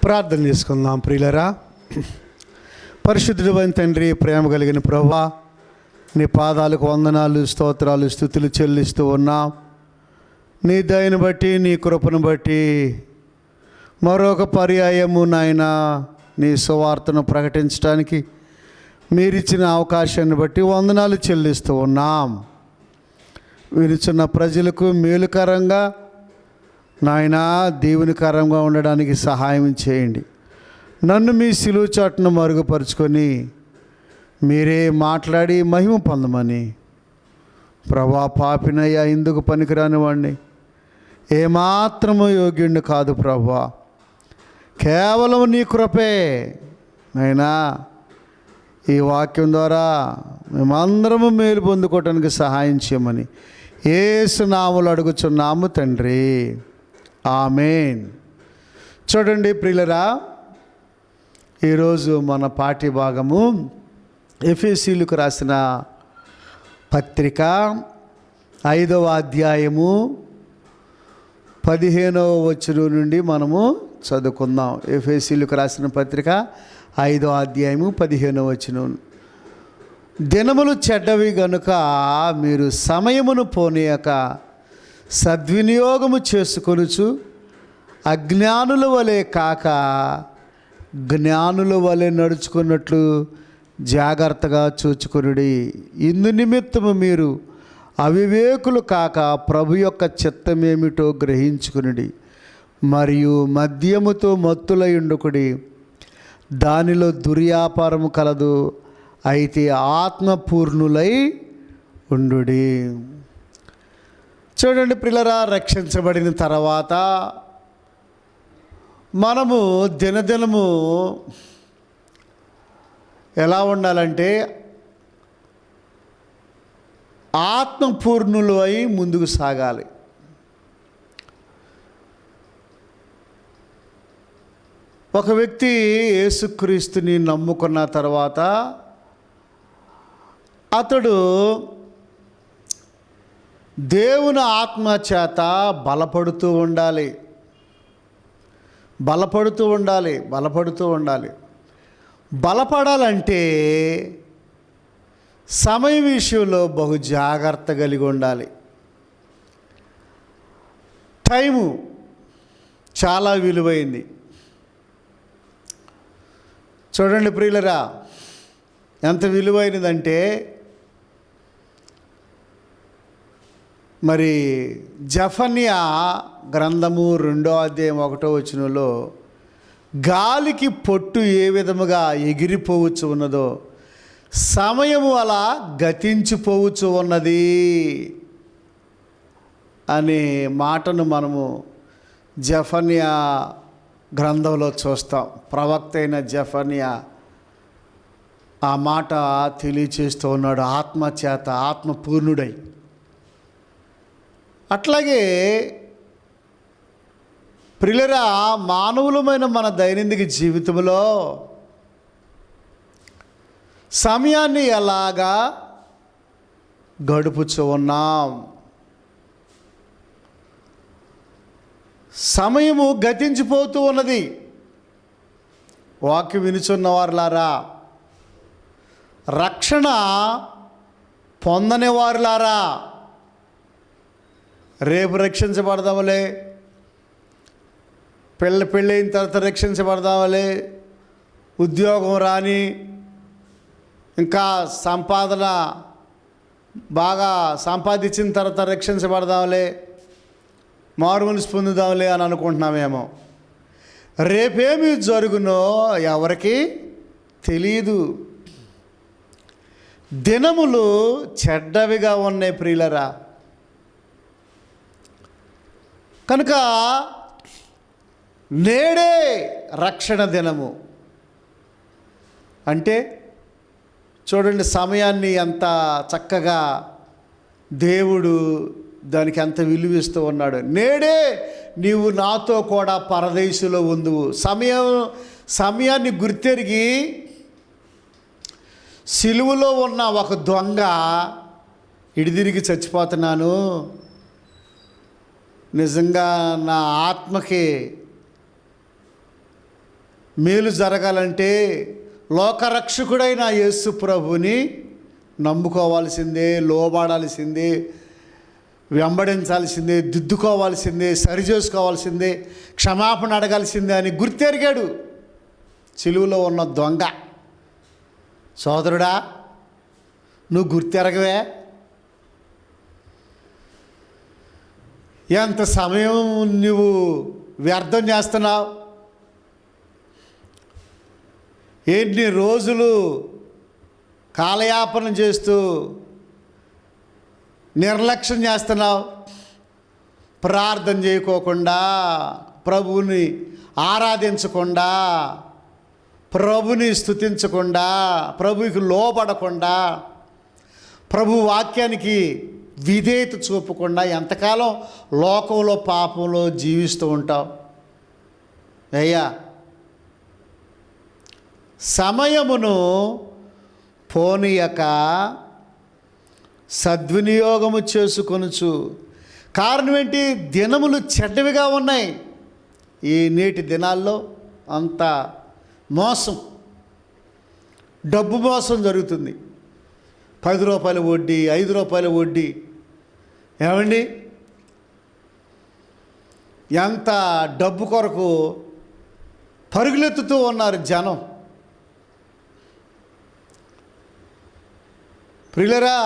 ప్రార్థన చేసుకుందాం. ప్రియులరా, పరిశుద్ధుడైన తండ్రి, ప్రేమ కలిగిన ప్రభువా, నీ పాదాలకు వందనాలు, స్తోత్రాలు, స్తుతులు చెల్లిస్తూ ఉన్నాం. నీ దయను బట్టి, నీ కృపను బట్టి మరొక పర్యాయము నాయన నీ సువార్తను ప్రకటించడానికి మీరిచ్చిన అవకాశాన్ని బట్టి వందనాలు చెల్లిస్తూ ఉన్నాం. వినుచున్న ప్రజలకు మేలుకరంగా నాయన దీవెనకరంగా ఉండడానికి సహాయం చేయండి. నన్ను మీ సిలువ చాటును మరుగుపరుచుకొని మీరే మాట్లాడి మహిమ పొందమని. ప్రభా, పాపినయ్యా, ఇందుకు పనికిరాని వాడిని, ఏమాత్రము యోగ్యుడిని కాదు ప్రభా. కేవలం నీ కృపే నైనా ఈ వాక్యం ద్వారా మేమందరము మేలు పొందుకోవటానికి సహాయం చేయమని యేసు నామములో అడుగుచున్నాము తండ్రి, ఆమేన్. చూడండి ప్రియులరా, ఈరోజు మన పాఠ్య భాగము ఎఫెసీయులకు రాసిన పత్రిక 5వ అధ్యాయము 15వ వచనం నుండి మనము చదువుకుందాం. ఎఫెసీయులకు రాసిన పత్రిక 5వ అధ్యాయము 15వ వచనం. దినములు చెడ్డవి గనుక మీరు సమయమును పోనీయక సద్వినియోగము చేసుకొనుచు అజ్ఞానుల వలె కాక జ్ఞానుల వలె నడుచుకున్నట్లు జాగ్రత్తగా చూచుకొనుడి. ఇందు నిమిత్తము మీరు అవివేకులు కాక ప్రభు యొక్క చిత్తమేమిటో గ్రహించుకునుడి. మరియు మద్యముతో మత్తులయుండుకుడి, దానిలో దుర్వ్యాపారము కలదు, అయితే ఆత్మపూర్ణులై ఉండుడి. చూడండి ప్రియులరా, రక్షించబడిన తర్వాత మనము దినదినము ఎలా ఉండాలంటే ఆత్మపూర్ణులు అయి ముందుకు సాగాలి. ఒక వ్యక్తి యేసుక్రీస్తుని నమ్ముకున్న తర్వాత అతడు దేవుని ఆత్మ చేత బలపడుతూ ఉండాలి. బలపడాలంటే సమయం విషయంలో బహు జాగ్రత్త కలిగి ఉండాలి. టైము చాలా విలువైంది. చూడండి ప్రియులరా, ఎంత విలువైనదంటే మరి జెఫన్యా గ్రంథము 2వ అధ్యాయం 1వ వచనంలో గాలికి పొట్టు ఏ విధముగా ఎగిరిపోవచ్చు ఉన్నదో సమయము అలా గతించిపోవచ్చు ఉన్నది అనే మాటను మనము జెఫన్యా గ్రంథంలో చూస్తాం. ప్రవక్త అయిన జెఫన్యా ఆ మాట తెలియచేస్తూ ఉన్నాడు, ఆత్మచేత ఆత్మపూర్ణుడై. అట్లాగే ప్రియులరా, మానవులమైన మన దైనందిక జీవితంలో సమయాన్ని ఎలాగా గడుపుచూ ఉన్నాం? సమయము గతించిపోతూ ఉన్నది. వాక్యం వినుచున్న వారులారా, రక్షణ పొందని వారులారా, రేపు రక్షించబడదామలే, పెళ్ళైన తర్వాత రక్షించబడదామలే, ఉద్యోగం రాని, ఇంకా సంపాదన బాగా సంపాదించిన తర్వాత రక్షించబడదాంలే, మారు మనసు పొందుదాంలే అని అనుకుంటున్నామేమో. రేపేమి జరుగునో ఎవరికి తెలియదు. దినములు చెడ్డవిగా ఉన్నాయి ప్రియులరా. కనుక నేడే రక్షణ దినము అంటే చూడండి, సమయాన్ని ఎంత చక్కగా దేవుడు దానికి ఎంత విలువిస్తూ ఉన్నాడు. నేడే నీవు నాతో కూడా పరదేశులో ఉందువు. సమయాన్ని గుర్తెరిగి సిలువలో ఉన్న ఒక దొంగ ఇడిదిరిగి చచ్చిపోతున్నాను, నిజంగా నా ఆత్మకి మేలు జరగాలంటే లోకరక్షకుడైన యేసు ప్రభుని నమ్ముకోవాల్సిందే, లోబడాల్సిందే, వెంబడించాల్సిందే, దిద్దుకోవాల్సిందే, సరిచేసుకోవాల్సిందే, క్షమాపణ అడగాల్సిందే అని గుర్తెరిగాడు సిలువలో ఉన్న దొంగ. సోదరుడా, నువ్వు గుర్తెరగవే? ఎంత సమయం నువ్వు వ్యర్థం చేస్తున్నావు? ఎన్ని రోజులు కాలయాపన చేస్తూ నిర్లక్ష్యం చేస్తున్నావు? ప్రార్థన చేయకోకుండా, ప్రభువుని ఆరాధించకుండా, ప్రభుని స్తుతించకుండా, ప్రభువుకి లోబడకుండా, ప్రభు వాక్యానికి విధేయత చూపకుండా ఎంతకాలం లోకంలో పాపంలో జీవిస్తూ ఉంటావు? అయ్యా, సమయమును పోనీయక సద్వినియోగము చేసుకొనుచు. కారణం ఏంటి? దినములు చెడ్డవిగా ఉన్నాయి. ఈ నేటి దినాల్లో అంత మోసం, డబ్బు మోసం జరుగుతుంది. 10 రూపాయల వడ్డీ, 5 రూపాయల వడ్డీ. ఏమండి, ఎంత డబ్బు కొరకు పరుగులెత్తుతూ ఉన్నారు జనం. ప్రియులరా,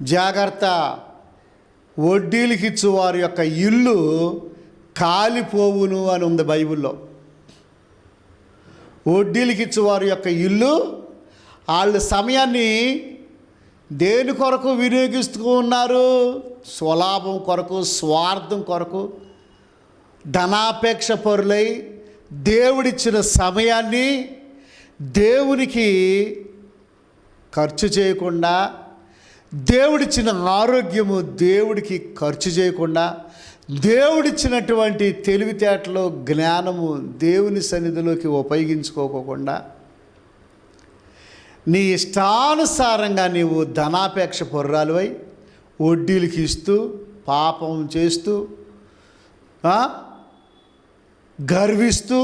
జాగ్రత్త. వడ్డీలకి ఇచ్చు వారి యొక్క ఇల్లు కాలిపోవును అని ఉంది బైబిల్లో. వడ్డీలకి ఇచ్చు వారి యొక్క ఇల్లు, వాళ్ళ సమయాన్ని దేని కొరకు వినియోగిస్తూ ఉన్నారు? స్వలాభం కొరకు, స్వార్థం కొరకు, ధనాపేక్ష పరులై దేవుడిచ్చిన సమయాన్ని దేవునికి ఖర్చు చేయకుండా, దేవుడిచ్చిన ఆరోగ్యము దేవుడికి ఖర్చు చేయకుండా, దేవుడిచ్చినటువంటి తెలివితేటలు, జ్ఞానము దేవుని సన్నిధిలోకి ఉపయోగించుకోకుండా, నీ ఇష్టానుసారంగా నీవు ధనాపేక్ష పొర్రాలువై వడ్డీలకి ఇస్తూ, పాపం చేస్తూ, గర్విస్తూ,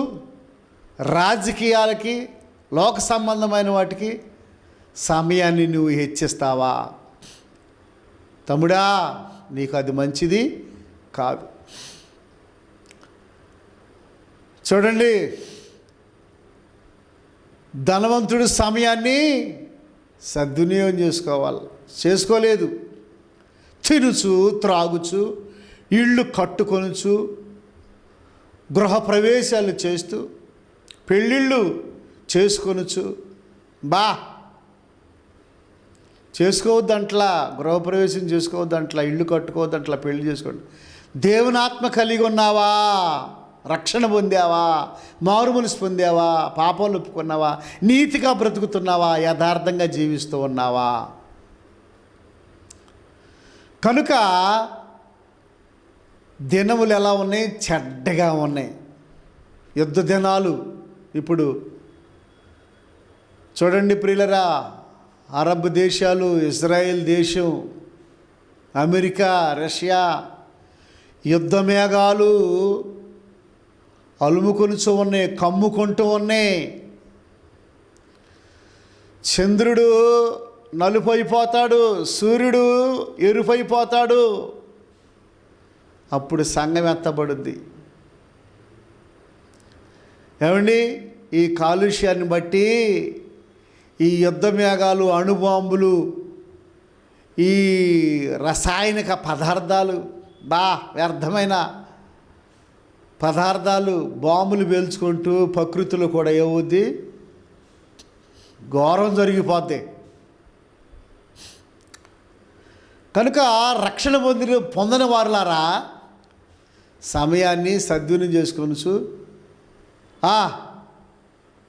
రాజకీయాలకి, లోక సంబంధమైన వాటికి సమయాన్ని నువ్వు హెచ్చిస్తావా? తమ్ముడా, నీకు అది మంచిది కాదు. చూడండి, ధనవంతుడు సమయాన్ని సద్వినియోగం చేసుకోలేదు. తినుచు, త్రాగుచు, ఇళ్ళు కట్టుకొనుచు, గృహ ప్రవేశాలు చేస్తూ, పెళ్ళిళ్ళు చేసుకొనుచు. చేసుకోవద్దంట్లా, గృహప్రవేశం చేసుకోవద్దంట్లా, ఇల్లు కట్టుకోవద్దంట్లా, పెళ్లి చేసుకోండి. దేవుని ఆత్మ కలిగి ఉన్నావా? రక్షణ పొందావా? మారు మనసు పొందావా? పాపాలు ఒప్పుకున్నావా? నీతిగా బ్రతుకుతున్నావా? యథార్థంగా జీవిస్తూ ఉన్నావా? కనుక దినములు ఎలా ఉన్నాయి? చెడ్డగా ఉన్నాయి. యుద్ధ దినాలు. ఇప్పుడు చూడండి ప్రియులరా, అరబ్ దేశాలు, ఇజ్రాయెల్ దేశం, అమెరికా, రష్యా యుద్ధ మేఘాలు అలుముకొనుచూ ఉన్నాయి, కమ్ముకుంటూ ఉన్నాయి. చంద్రుడు నలుపైపోతాడు, సూర్యుడు ఎరుపైపోతాడు. అప్పుడు సంఘం ఎత్తబడుద్ది. ఏమండి, ఈ కాలుష్యాన్ని బట్టి, ఈ యుద్ధ మేఘాలు, అణుబాంబులు, ఈ రసాయనిక పదార్థాలు, వ్యర్థమైన పదార్థాలు, బాంబులు పేల్చుకుంటూ ప్రకృతిలో కూడా ఏమవుద్ది? ఘోరం జరిగిపోద్ది. కనుక రక్షణ పొందిన వారులారా, సమయాన్ని సద్వినియోగం చేసుకోవచ్చు.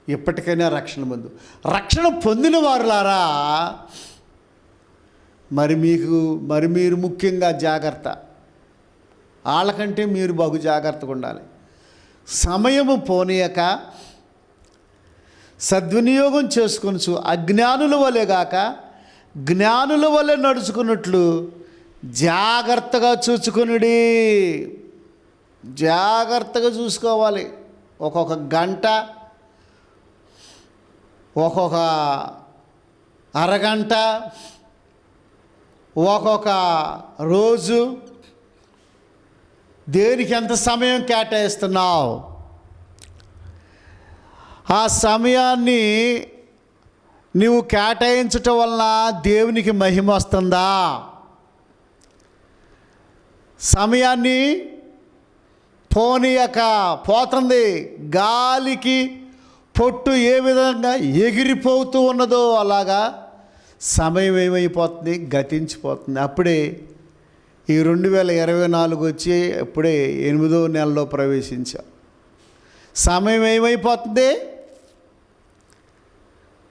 ఎప్పటికైనా రక్షణ పొందిన వారులారా, మరి మీరు ముఖ్యంగా జాగ్రత్త. వాళ్ళకంటే మీరు బహు జాగ్రత్తగా ఉండాలి. సమయము పోనీయక సద్వినియోగం చేసుకొనుచు, అజ్ఞానుల వలె గాక జ్ఞానుల వలె నడుచుకున్నట్లు జాగ్రత్తగా చూచుకొనుడి. జాగ్రత్తగా చూసుకోవాలి. ఒక్కొక్క గంట, ఒక్కొక్క అరగంట, ఒక్కొక్క రోజు దేనికి ఎంత సమయం కేటాయిస్తున్నావు? ఆ సమయాన్ని నువ్వు కేటాయించటం వలన దేవునికి మహిమ వస్తుందా? సమయాన్ని పోనీయక పోతుంది. గాలికి పొట్టు ఏ విధంగా ఎగిరిపోతూ ఉన్నదో అలాగా సమయం ఏమైపోతుంది, గతించిపోతుంది. అప్పుడే ఈ 2024 వచ్చి అప్పుడే 8వ నెలలో ప్రవేశించాం. సమయం ఏమైపోతుంది,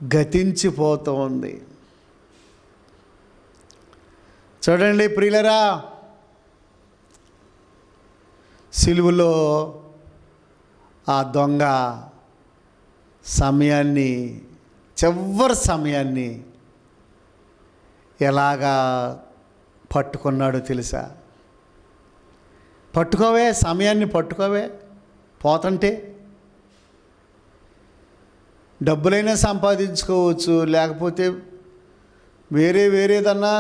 గతించిపోతూ ఉంది. చూడండి ప్రియులరా, సిలువలో ఆ దొంగ సమయాన్ని, చివరి సమయాన్ని ఎలాగా పట్టుకున్నాడో తెలుసా? పట్టుకోవే, సమయాన్ని పట్టుకోవే. పోతుంటే డబ్బులైనా సంపాదించుకోవచ్చు, లేకపోతే వేరేదన్నా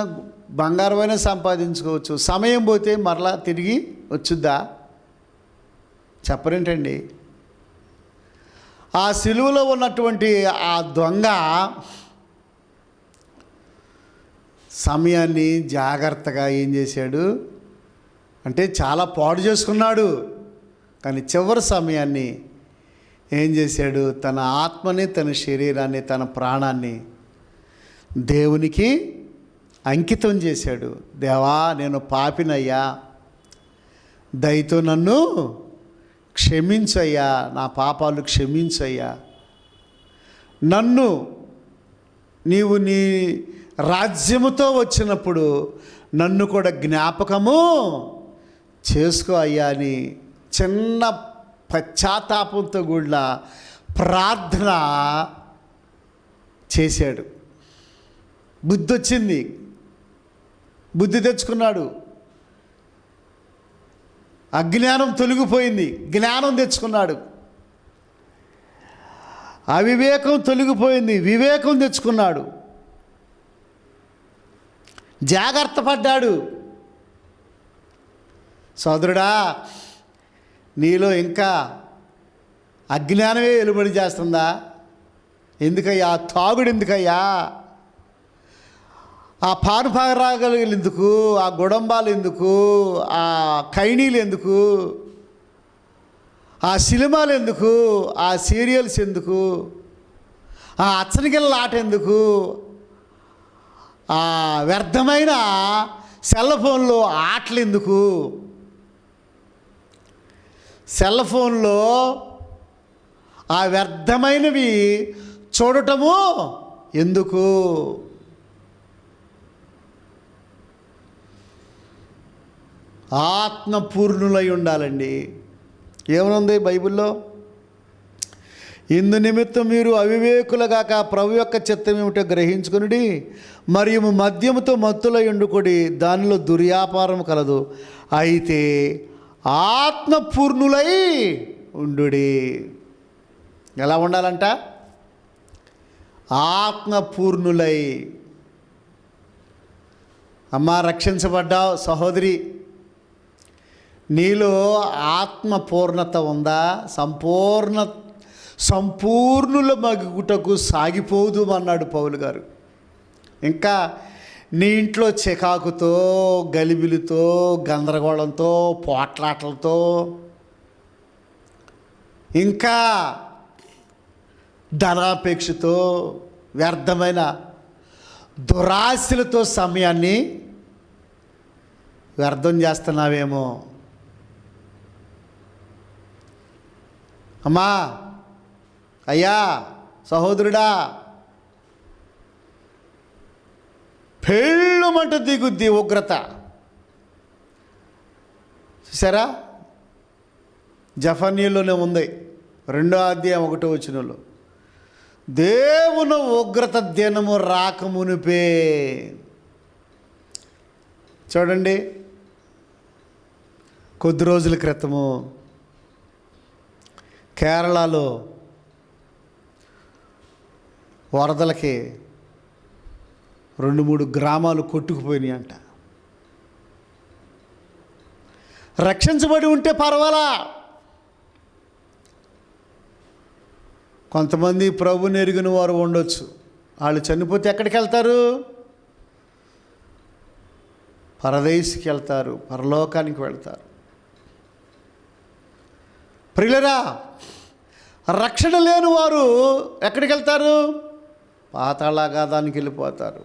బంగారమైనా సంపాదించుకోవచ్చు. సమయం పోతే మరలా తిరిగి వచ్చుద్దా? చెప్పరేంటండి? ఆ సిలువలో ఉన్నటువంటి ఆ దొంగ సమయాన్ని జాగ్రత్తగా ఏం చేశాడు అంటే చాలా పాడు చేసుకున్నాడు. కానీ చివరి సమయాన్ని ఏం చేశాడు? తన ఆత్మని, తన శరీరాన్ని, తన ప్రాణాన్ని దేవునికి అంకితం చేశాడు. దేవా, నేను పాపినయ్యా, దయతో నన్ను క్షమించయ్యా, నా పాపాలు క్షమించయ్యా, నన్ను నీవు నీ రాజ్యముతో వచ్చినప్పుడు నన్ను కూడా జ్ఞాపకము చేసుకో అయ్యా అని చిన్న పశ్చాత్తాపంతో కూడిన ప్రార్థన చేశాడు. బుద్ధి వచ్చింది, బుద్ధి తెచ్చుకున్నాడు. అజ్ఞానం తొలగిపోయింది, జ్ఞానం తెచ్చుకున్నాడు. అవివేకం తొలగిపోయింది, వివేకం తెచ్చుకున్నాడు. జాగ్రత్త పడ్డాడు. సోదరుడా, నీలో ఇంకా అజ్ఞానమే వెలుబడి చేస్తుందా? ఎందుకయ్యా తాగుడు? ఎందుకయ్యా ఆ పానుపాగరాగలు ఎందుకు? ఆ గుడంబాలు ఎందుకు? ఆ కైనీలు ఎందుకు? ఆ సినిమాలు ఎందుకు? ఆ సీరియల్స్ ఎందుకు? ఆ అచ్చనికెళ్ళ ఆట ఎందుకు? ఆ వ్యర్థమైన సెల్ ఫోన్లో ఆటలు ఎందుకు? సెల్ ఫోన్లో ఆ వ్యర్థమైనవి చూడటము ఎందుకు? ఆత్మపూర్ణులై ఉండాలండి. ఏమనుంది బైబిల్లో? ఇందు నిమిత్తం మీరు అవివేకులుగాక ప్రభు యొక్క చిత్తం ఏమిటో గ్రహించుకునుడి, మరియు మద్యముతో మత్తులై ఉండుకొడి, దానిలో దుర్వ్యాపారం కలదు, అయితే ఆత్మపూర్ణులై ఉండుడి. ఎలా ఉండాలంట? ఆత్మపూర్ణులై. అమ్మా, రక్షించబడ్డావు సహోదరి, నీలో ఆత్మపూర్ణత ఉందా? సంపూర్ణుల మగుటకు సాగిపోదు అన్నాడు పౌలు గారు. ఇంకా నీ ఇంట్లో చికాకుతో, గలిబిలితో, గందరగోళంతో, పోట్లాటలతో, ఇంకా ధనాపేక్షతో, వ్యర్థమైన దురాశలతో సమయాన్ని వ్యర్థం చేస్తున్నావేమో. అమ్మా, అయ్యా, సహోదరుడా, పెళ్ళుమంట దిగుద్ది ఉగ్రత. చూసారా? జఫన్యలోనే ఉంది, 2వ అధ్యాయం 1వ వచనంలో, దేవుని ఉగ్రత దినము రాకమునిపే. చూడండి, కొద్ది రోజుల క్రితము కేరళలో వరదలకి 2-3 గ్రామాలు కొట్టుకుపోయినాయి అంట. రక్షించబడి ఉంటే పర్వాలా, కొంతమంది ప్రభుని ఎరిగిన వారు ఉండొచ్చు, వాళ్ళు చనిపోతే ఎక్కడికి వెళ్తారు? పరదేశికి వెళ్తారు, పరలోకానికి వెళ్తారు. ప్రియులరా, రక్షణ లేని వారు ఎక్కడికి వెళ్తారు? పాతాళాగాధానికి వెళ్ళిపోతారు.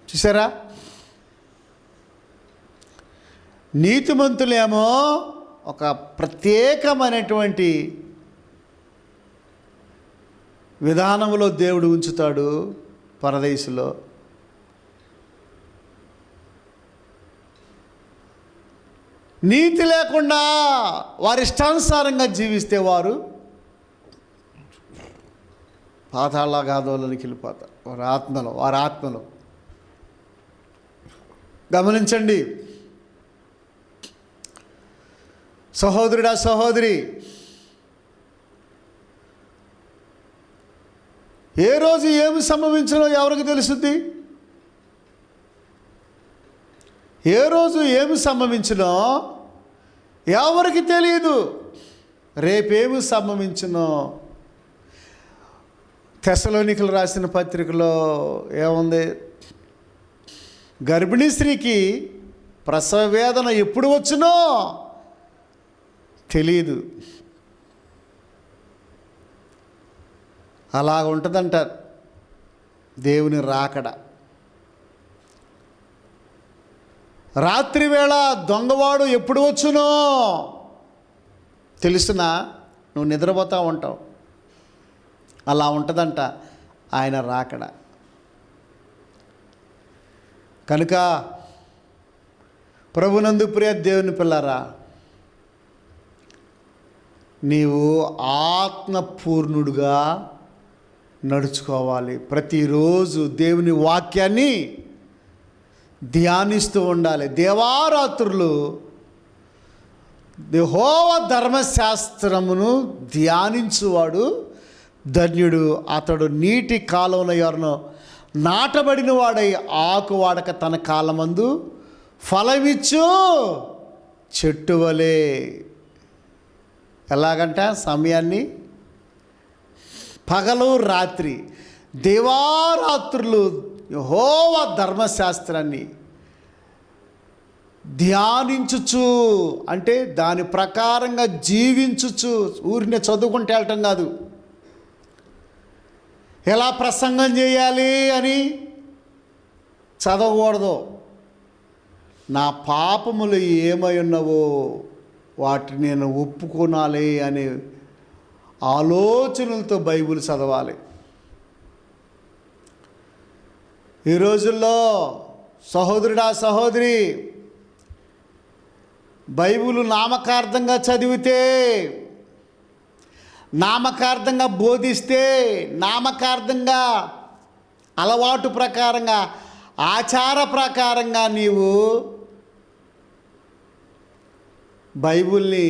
చూసారా? నీతిమంతులేమో ఒక ప్రత్యేకమైనటువంటి విధానంలో దేవుడు ఉంచుతాడు పరదేశంలో. నీతి లేకుండా వారి ఇష్టానుసారంగా జీవిస్తే వారు పాతాళాగాధంలోనికి వెళ్ళిపోతారు. వారి ఆత్మలో గమనించండి సహోదరుడా, సహోదరి, ఏ రోజు ఏమి సంభవించినో ఎవరికి తెలుస్తుంది? ఏ రోజు ఏమి సంభవించినో ఎవరికి తెలియదు. రేపేమి సంభవించినో. తెస్సలోనికలు రాసిన పత్రికలో ఏముంది? గర్భిణీ స్త్రీకి ప్రసవ వేదన ఎప్పుడు వచ్చునో తెలియదు. అలాగ ఉంటుందంట దేవుని రాకడ. రాత్రి వేళ దొంగవాడు ఎప్పుడు వచ్చునో తెలుసునా? నువ్వు నిద్రపోతూ ఉంటావు. అలా ఉంటుందంట ఆయన రాకడ. కనుక ప్రభునందు ప్రియ దేవుని పిల్లరా, నీవు ఆత్మపూర్ణుడుగా నడుచుకోవాలి. ప్రతిరోజు దేవుని వాక్యాన్ని ధ్యానిస్తూ ఉండాలి. దేవారాత్రులు యెహోవా ధర్మశాస్త్రమును ధ్యానించువాడు ధన్యుడు. అతడు నీటి కాలంలో ఎవరినో నాటబడిన వాడై ఆకు వాడక తన కాలమందు ఫలమిచ్చు చెట్టు వలె. ఎలాగంట? సమయాన్ని పగలు రాత్రి దేవారాత్రులు యెహోవా ధర్మశాస్త్రాన్ని ధ్యానించుచు, అంటే దాని ప్రకారంగా జీవించుచు. ఊరినే చదువుకుంటే వెళ్ళటం కాదు, ఎలా ప్రసంగం చేయాలి అని చదవకూడదు. నా పాపములు ఏమై ఉన్నవో వాటిని నేను ఒప్పుకోనాలి అనే ఆలోచనలతో బైబిల్ చదవాలి. ఈ రోజుల్లో సహోదరుడా, సహోదరి, బైబిల్ నామకార్థంగా చదివితే, నామకార్థంగా బోధిస్తే, నామకార్థంగా అలవాటు ప్రకారంగా ఆచార ప్రకారంగా నీవు బైబిల్ని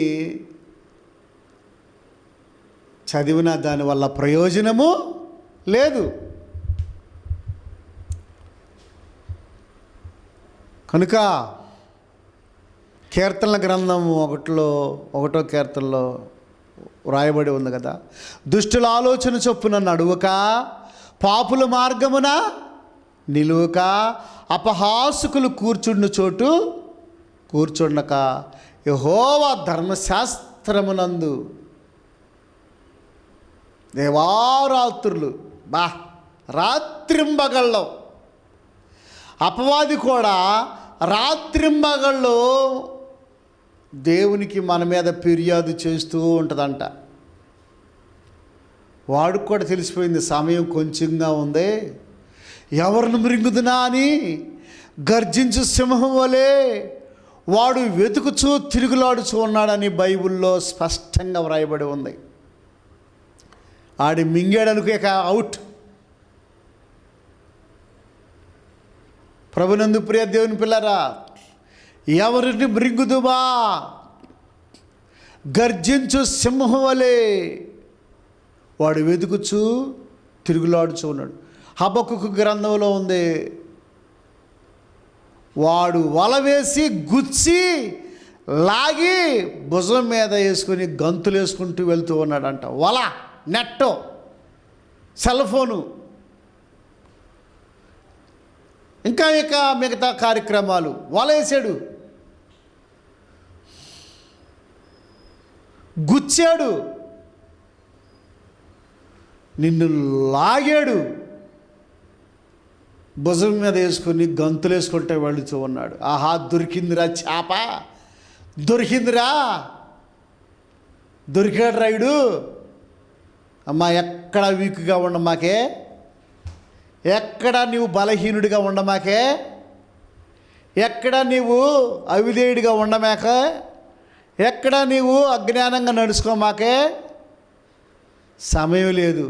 చదివిన దానివల్ల ప్రయోజనము లేదు. కనుక కీర్తనల గ్రంథం 1వ కీర్తనలో వ్రాయబడి ఉంది కదా, దుష్టుల ఆలోచన చొప్పున నడువక, పాపుల మార్గమున నిలువక, అపహాసకులు కూర్చుండు చోటు కూర్చుండక, యెహోవా ధర్మశాస్త్రమునందు దేవారాత్రులు రాత్రింబగళ్ళలో. అపవాది కూడా రాత్రింబగళ్ళు దేవునికి మన మీద ఫిర్యాదు చేస్తూ ఉంటుందంట. వాడికి కూడా తెలిసిపోయింది సమయం కొంచెంగా ఉంది, ఎవరిని మృంగుదునా అని గర్జించు సింహం వలె వాడు వెతుకుచూ తిరుగులాడుచూ ఉన్నాడని బైబిల్లో స్పష్టంగా వ్రాయబడి ఉంది. ఆడి మింగాడనుకో ఇక అవుట్. ప్రభునందు ప్రియ దేవుని పిల్లరా, ఎవరిని మృంగుదుమా? గర్జించు సింహం వలె వాడు వెతుకుచూ తిరుగులాడుచూ ఉన్నాడు. హబక్కుకు గ్రంథంలో ఉంది, వాడు వల వేసి గుచ్చి లాగి భుజం మీద వేసుకుని గంతులు వేసుకుంటూ వెళ్తూ ఉన్నాడంట. వల, నెట్టో, సెల్ ఫోను, ఇంకా మిగతా కార్యక్రమాలు. వల వేసాడు, గుచ్చాడు, నిన్ను లాగాడు, భుజం మీద వేసుకొని గంతులు వేసుకుంటే వెళుతూ ఉన్నాడు. ఆహా, దొరికిందిరా చేప, దొరికిందిరా, దొరికాడు రైడు. అమ్మా, ఎక్కడ వీక్గా ఉండమాకే, ఎక్కడ నీవు బలహీనుడిగా ఉండమాకే, ఎక్కడ నీవు అవిధేయుడిగా ఉండమాక, ఎక్కడ నీవు అజ్ఞానంగా నడుచుకోమాకే. సమయం లేదు.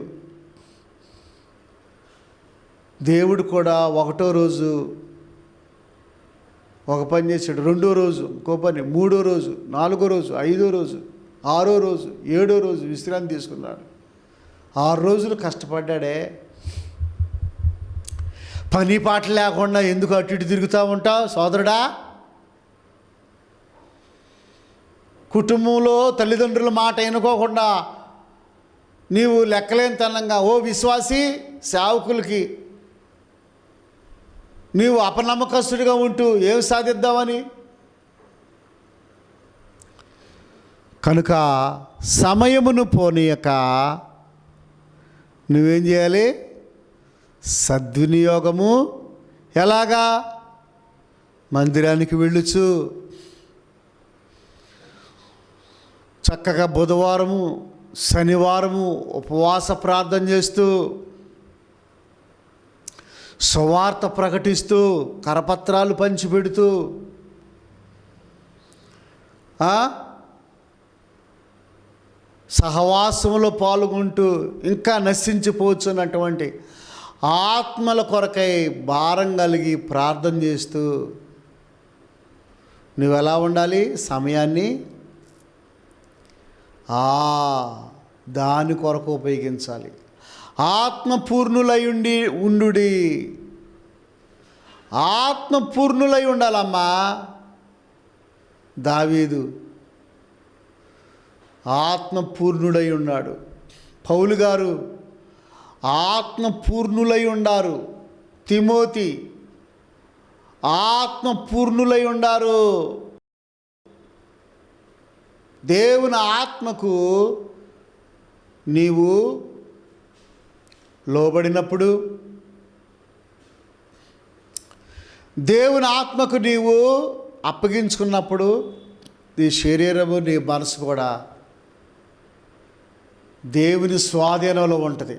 దేవుడు కూడా ఒకటో రోజు ఒక పని చేశాడు, రెండో రోజు ఇంకో పని, మూడో రోజు, నాలుగో రోజు, ఐదో రోజు, ఆరో రోజు, ఏడో రోజు విశ్రాంతి తీసుకున్నాడు. 6 రోజులు కష్టపడ్డాడే. పని పాట లేకుండా ఎందుకు అటు ఇటు తిరుగుతూ ఉంటావు సోదరుడా? కుటుంబంలో తల్లిదండ్రుల మాట ఎన్నుకోకుండా నీవు లెక్కలేనితనంగా ఓ విశ్వాసి సేవకులకి నీవు అపనమ్మకస్తుడిగా ఉంటూ ఏం సాధిద్దామని. కనుక సమయమును పోనీయక నువ్వేం చేయాలి? సద్వినియోగము. ఎలాగా? మందిరానికి వెళ్ళుచు చక్కగా బుధవారము శనివారము ఉపవాస ప్రార్థన చేస్తూ, సువార్త ప్రకటిస్తూ, కరపత్రాలు పంచిపెడుతూ, సహవాసంలో పాల్గొంటూ, ఇంకా నశించిపోతున్నటువంటి ఆత్మల కొరకై భారం కలిగి ప్రార్థన చేస్తూ నువ్వు ఎలా ఉండాలి? సమయాన్ని దాని కొరకు ఉపయోగించాలి. ఆత్మపూర్ణులై ఉండుడి. ఆత్మపూర్ణులై ఉండాలమ్మా. దావీదు ఆత్మపూర్ణుడై ఉన్నాడు. పౌలు గారు ఆత్మపూర్ణులై ఉండారు. తిమోతి ఆత్మపూర్ణులై ఉండారు. దేవుని ఆత్మకు నీవు లోబడినప్పుడు, దేవుని ఆత్మకు నీవు అప్పగించుకున్నప్పుడు నీ శరీరము నీ మనసు కూడా దేవుని స్వాధీనంలో ఉంటుంది.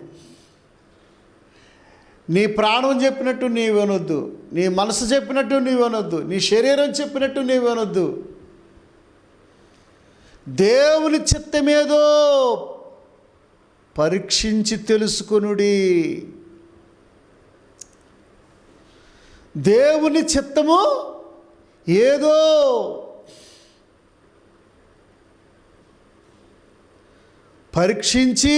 నీ ప్రాణం చెప్పినట్టు నీవు వినొద్దు, నీ మనసు చెప్పినట్టు నీవు వినొద్దు, నీ శరీరం చెప్పినట్టు నీవు వినొద్దు. దేవుని చిత్తమేదో పరీక్షించి తెలుసుకొనుడి. దేవుని చిత్తము ఏదో పరీక్షించి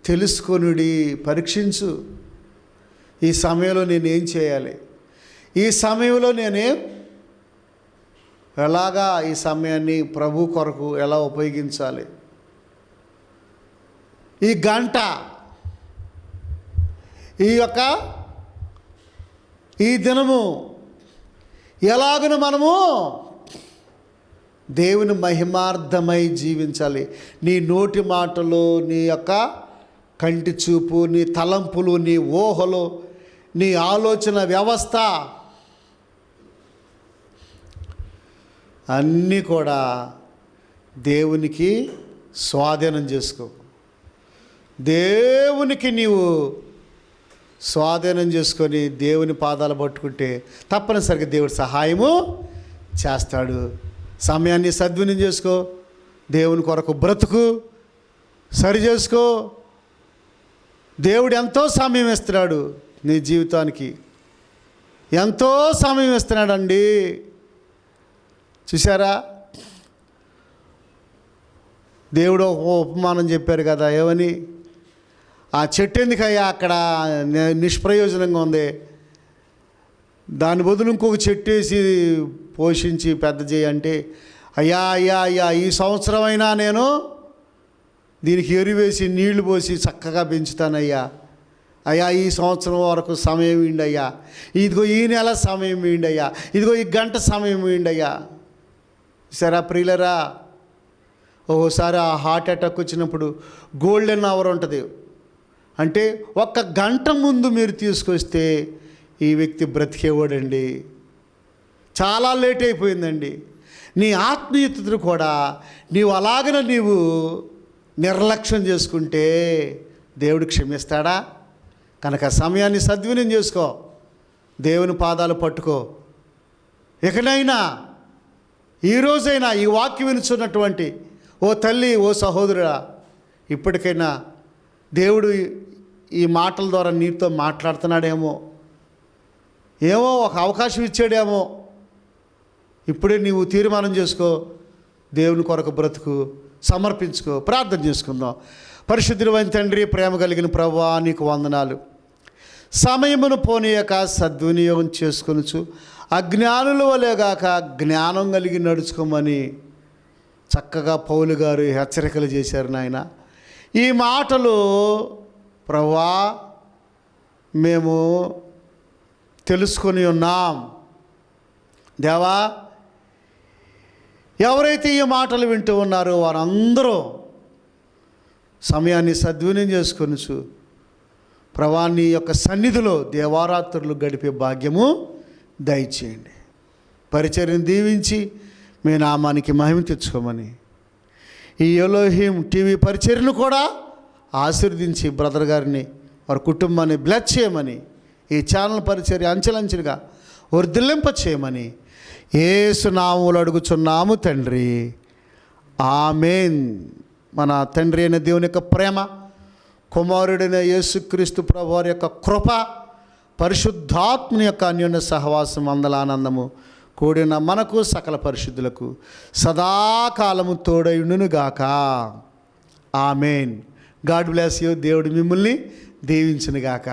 తెలుసుకొనుడి. పరీక్షించు. ఈ సమయంలో నేనేం చేయాలి? ఈ సమయంలో నేనేం ఎలాగా ఈ సమయాన్ని ప్రభు కొరకు ఎలా ఉపయోగించాలి? ఈ గంట, ఈ దినము ఎలాగను మనము దేవుని మహిమార్థమై జీవించాలి. నీ నోటి మాటలు, నీ యొక్క కంటి చూపు, నీ తలంపులు, నీ ఊహలు, నీ ఆలోచన వ్యవస్థ అన్నీ కూడా దేవునికి స్వాధీనం చేసుకో. దేవునికి నీవు స్వాధీనం చేసుకొని దేవుని పాదాలు పట్టుకుంటే తప్పనిసరిగా దేవుడు సహాయము చేస్తాడు. సమయాన్ని సద్వినియోగం చేసుకో. దేవుని కొరకు బ్రతుకు, సరి చేసుకో. దేవుడు ఎంతో సమయం ఇస్తున్నాడు నీ జీవితానికి, ఎంతో సమయం ఇస్తున్నాడండి. చూసారా, దేవుడు ఒక ఉపమానం చెప్పారు కదా, ఏమని? ఆ చెట్టు ఎందుకయ్యా అక్కడ నిష్ప్రయోజనంగా ఉంది, దాని బదులు ఇంకొక చెట్టు వేసి పోషించి పెద్ద చేయంటే, అయ్యా అయ్యా అయ్యా ఈ సంవత్సరం అయినా నేను దీనికి ఎరువేసి నీళ్లు పోసి చక్కగా పెంచుతానయ్యా, అయ్యా ఈ సంవత్సరం వరకు సమయం ఇవ్వండి అయ్యా, ఇదిగో ఈ నెల సమయం ఇవ్వండి అయ్యా, ఇదిగో ఈ గంట సమయం ఇవ్వండి అయ్యా. సరే ప్రియులరా, ఓసారి ఆ హార్ట్ అటాక్ వచ్చినప్పుడు గోల్డెన్ అవర్ ఉంటుంది, అంటే 1 గంట ముందు మీరు తీసుకొస్తే ఈ వ్యక్తి బ్రతికేవాడండి. చాలా లేట్ అయిపోయిందండి. నీ ఆత్మీయతను కూడా నీవు అలాగనే నీవు నిర్లక్ష్యం చేసుకుంటే దేవుడు క్షమిస్తాడా? కనుక సమయాన్ని సద్వినియోగం చేసుకో, దేవుని పాదాలు పట్టుకో. ఎక్కడైనా ఈరోజైనా ఈ వాక్యం వినుచున్నటువంటి ఓ తల్లి, ఓ సహోదరుడా, ఇప్పటికైనా దేవుడు ఈ మాటల ద్వారా నీతో మాట్లాడుతున్నాడేమో, ఏమో ఒక అవకాశం ఇచ్చాడేమో. ఇప్పుడే నీవు తీర్మానం చేసుకో, దేవుని కొరకు బ్రతుకు, సమర్పించుకో. ప్రార్థన చేసుకుందాం. పరిశుద్ధుడైన తండ్రి, ప్రేమ కలిగిన ప్రభువా, నీకు వందనాలు. సమయమును పోనీయక సద్వినియోగం చేసుకొనుచు అజ్ఞానుల వలెగాక జ్ఞానం కలిగి నడుచుకోమని చక్కగా పౌలు గారు హెచ్చరికలు చేశారు నాయన. ఈ మాటలు ప్రభువా మేము తెలుసుకొని ఉన్నాం దేవా. ఎవరైతే ఈ మాటలు వింటూ ఉన్నారో వారందరూ సమయాన్ని సద్వినియోగం చేసుకొనుచు ప్రభువా నీ యొక్క సన్నిధిలో దేవారాత్రులు గడిపే భాగ్యము దయచేయండి. పరిచర్యను దీవించి మీ నామానికి మహిమ తెచ్చుకోమని, ఈ ఎలోహిం టీవీ పరిచర్యను కూడా ఆశీర్వదించి బ్రదర్ గారిని, వారి కుటుంబాన్ని బ్లెస్ చేయమని, ఈ ఛానల్ పరిచర్య అంచెలంచెలుగా వర్ధిల్లింప చేయమని యేసు నామములో అడుగుచున్నాము తండ్రి, ఆమేన్. మన తండ్రి అయిన దేవుని యొక్క ప్రేమ, కుమారుడైన యేసుక్రీస్తు ప్రభువారి యొక్క కృప, పరిశుద్ధాత్మని యొక్క అన్యోన్య సహవాసం, అందలానందము కూడిన మనకు సకల పరిశుద్ధులకు సదాకాలము తోడైండునుగాక. ఆమేన్. God bless you. దేవుడు మిమ్మల్ని దీవించునుగాక.